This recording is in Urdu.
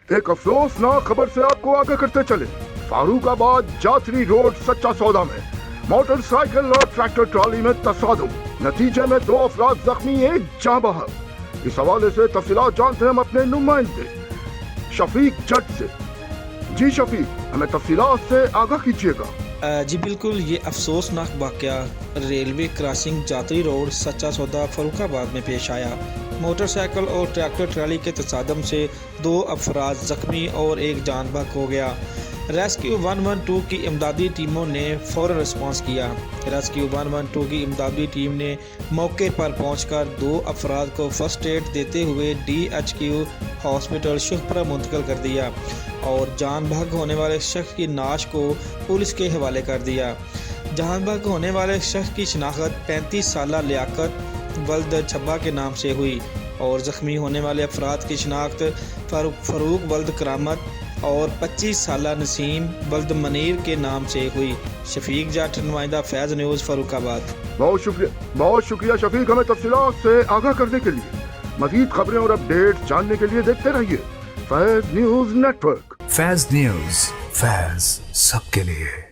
ایک افسوسناک خبر سے آپ کو آگاہ کرتے چلے، فاروق آباد جاتری روڈ سچا سودا میں موٹر سائیکل اور ٹریکٹر ٹرالی میں تصادم، نتیجے میں 2 افراد زخمی، 1 جاں بحق۔ اس حوالے سے تفصیلات جانتے ہیں ہم اپنے نمائندے شفیق جٹ سے۔ جی شفیق، ہمیں تفصیلات سے آگاہ کیجیے گا۔ جی بالکل، یہ افسوسناک واقعہ ریلوے کراسنگ جاتری روڈ سچا سودا فاروق آباد میں پیش آیا۔ موٹر سائیکل اور ٹریکٹر ٹرالی کے تصادم سے 2 افراد زخمی اور 1 جان بحق ہو گیا۔ ریسکیو 112 کی امدادی ٹیموں نے فوراً رسپانس کیا۔ ریسکیو 112 کی امدادی ٹیم نے موقع پر پہنچ کر 2 افراد کو فرسٹ ایڈ دیتے ہوئے DHQ ہاسپٹل شہپورہ منتقل کر دیا اور جان بحق ہونے والے شخص کی نعش کو پولیس کے حوالے کر دیا۔ جان بحق ہونے والے شخص کی شناخت 35 سالہ لیاقت ولد چھبا کے نام سے ہوئی اور زخمی ہونے والے افراد کی شناخت فاروق ولد کرامت اور 25 سالہ نسیم ولد منیر کے نام سے ہوئی۔ شفیق جٹ، نمائندہ فیض نیوز، فاروق آباد۔ بہت شکریہ شفیق، ہمیں تفصیلات سے آگاہ کرنے کے لیے۔ مزید خبریں اور اپڈیٹ جاننے کے لیے دیکھتے رہیے فیض نیوز نیٹ ورک۔ فیض نیوز، فیض سب کے لیے۔